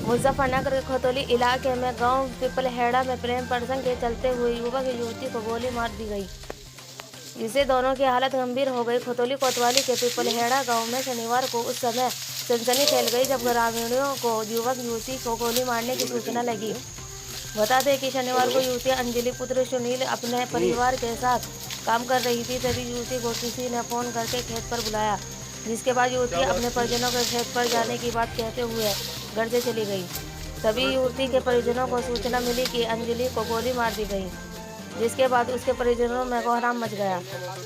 मुजफ्फरनगर के खतौली इलाके में गांव पिपलहेड़ा में प्रेम प्रसंग के चलते हुए युवक युवती को गोली मार दी गई, जिससे दोनों की हालत गंभीर हो गई। खतौली कोतवाली के पिपलहेड़ा गांव में शनिवार को उस समय सनसनी फैल गई जब ग्रामीणों को युवक युवती को गोली मारने की सूचना लगी। बता दें कि शनिवार को युवती अंजलि पुत्र सुनील अपने परिवार के साथ काम कर रही थी, तभी युवती को किसी ने फोन करके खेत पर बुलाया, जिसके बाद युवती अपने परिजनों के खेत पर जाने की बात कहते हुए घर से चली गई। तभी युवती के परिजनों को सूचना मिली कि अंजलि को गोली मार दी गई, जिसके बाद उसके परिजनों में कोहराम मच गया।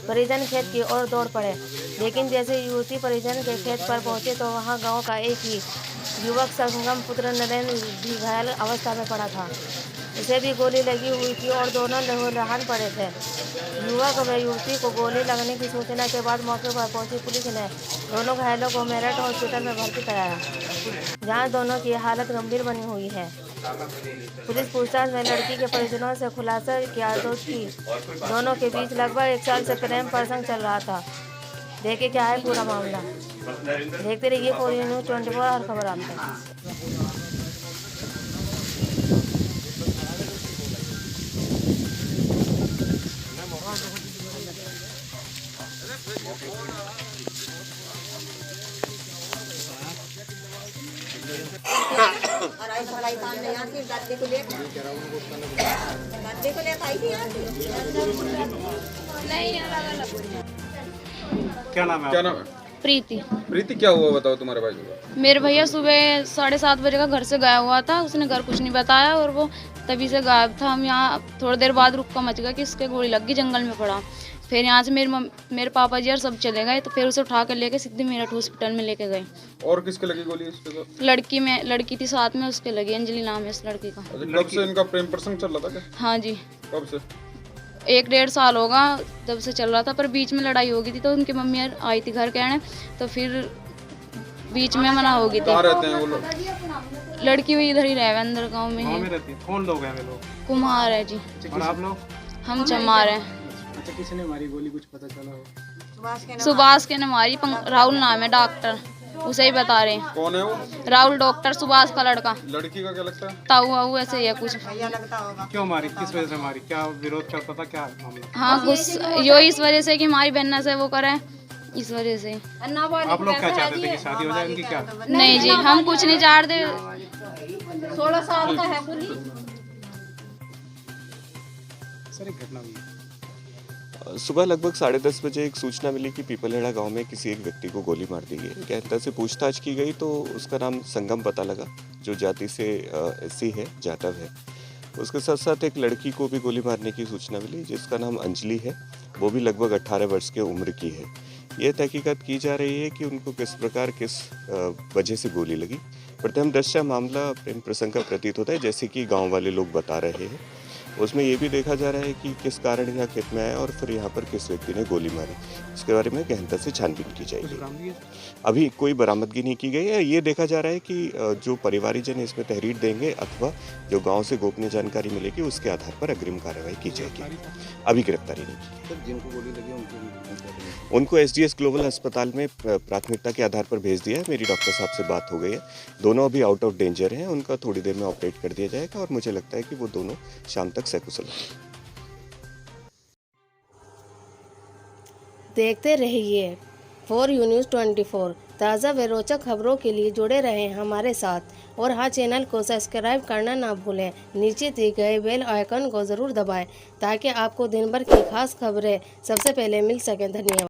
परिजन खेत की ओर दौड़ पड़े, लेकिन जैसे युवती परिजन के खेत पर पहुंचे तो वहां गांव का एक ही युवक संगम पुत्र नरेंद्र भी घायल अवस्था में पड़ा था। उसे भी गोली लगी हुई थी और दोनों लहूलुहान पड़े थे। युवक व युवती को गोली लगने की सूचना के बाद मौके पर पहुंची पुलिस ने दोनों घायलों को मेरठ हॉस्पिटल में भर्ती कराया, जहां दोनों की हालत गंभीर बनी हुई है। पुलिस पूछताछ में लड़की के परिजनों से खुलासा किया कि दोनों के बीच लगभग 1 साल से प्रेम प्रसंग चल रहा था। देखे क्या है पूरा मामला, देखते रहिए फॉर न्यूज़ 24 हर खबर आप तक। क्या नाम है? क्या नाम है? प्रीति। प्रीति, क्या हुआ बताओ तुम्हारे भाई को? मेरे भैया सुबह 7:30 बजे का घर से गया हुआ था, उसने घर कुछ नहीं बताया और वो तभी से गायब था। हम यहाँ थोड़ी देर बाद रुक्का मच गया कि इसके गोली लग गई, जंगल में पड़ा। फिर यहाँ से मेरे पापा जी और सब चले गए, तो फिर उसे उठा कर लेके सीधे मेरठ हॉस्पिटल में लेके गए। और किसके लगी गोली इसके साथ? लड़की थी साथ में, उसके लगी। अंजलि नाम है इस लड़की का। कब से इनका प्रेम प्रसंग चल रहा था क्या? हाँ जी, कब से? 1-1.5 साल होगा जब से चल रहा था, पर बीच में लड़ाई हो गई थी तो उनकी मम्मी आई थी घर कहने, तो फिर बीच में मना हो गई थी। कहाँ रहते हैं वो लोग? लड़की हुई इधर ही रहे अंदर गांव में गाँव है। में रहती है। कौन लोग हैं वे लोग? कुम्हार है जी। और आप लोग? हम चमार हैं। अच्छा, किसने मारी गोली, कुछ पता चला हो? सुभाष के ने मारी। राहुल नाम है डॉक्टर, उसे ही बता रहे हैं। कौन है वो? राहुल डॉक्टर, सुभाष का लड़का। लड़की का क्या लगता है? ताऊ वाऊ ऐसे ही है कुछ। क्यों मारी, किस वजह से मारी, क्या विरोध करता था, क्या मामला? हाँ कुछ यो इस वजह से कि हमारी बहन से वो करे, इस वजह से। आप लोग क्या चाहते थे कि शादी हो जाए उनकी? क्या नहीं जी, हम कुछ नहीं चाहते। 16 साल का है पुलिस। सर एक घटना हुई है। सुबह लगभग 10:30 बजे एक सूचना मिली कि पीपलहेड़ा गांव में किसी एक व्यक्ति को गोली मार दी गई। गहनता से पूछताछ की गई तो उसका नाम संगम पता लगा, जो जाति से एससी है, जाटव है। उसके साथ साथ एक लड़की को भी गोली मारने की सूचना मिली, जिसका नाम अंजलि है, वो भी लगभग 18 वर्ष की उम्र की है। ये तहकीकात की जा रही है कि उनको किस प्रकार किस वजह से गोली लगी। प्रथम दृष्टया मामला प्रेम प्रसंग का प्रतीत होता है, जैसे कि गाँव वाले लोग बता रहे हैं। उसमें ये भी देखा जा रहा है कि किस कारण यहाँ खेत में आया और फिर यहाँ पर किस व्यक्ति ने गोली मारी, इसके बारे में गहनता से छानबीन की जाएगी। अभी कोई बरामदगी नहीं की गई है। ये देखा जा रहा है कि जो परिवारीजन इसमें तहरीर देंगे अथवा जो गांव से गोपनीय जानकारी मिलेगी उसके आधार पर अग्रिम कार्रवाई की जाएगी। अभी गिरफ्तारी नहीं की गई। जिनको गोली लगी उनको एसडीएस ग्लोबल अस्पताल में प्राथमिकता के आधार पर भेज दिया है। मेरी डॉक्टर साहब से बात हो गई है, दोनों अभी आउट ऑफ डेंजर हैं। उनका थोड़ी देर में ऑपरेट कर दिया जाएगा और मुझे लगता है कि वो दोनों शाम तक सकुशल होंगे। देखते रहिए फॉर न्यूज़ 24। ताज़ा व रोचक खबरों के लिए जुड़े रहें हमारे साथ और हाँ, चैनल को सब्सक्राइब करना ना भूलें। नीचे दिए गए बेल आइकन को ज़रूर दबाएं ताकि आपको दिन भर की खास खबरें सबसे पहले मिल सकें। धन्यवाद।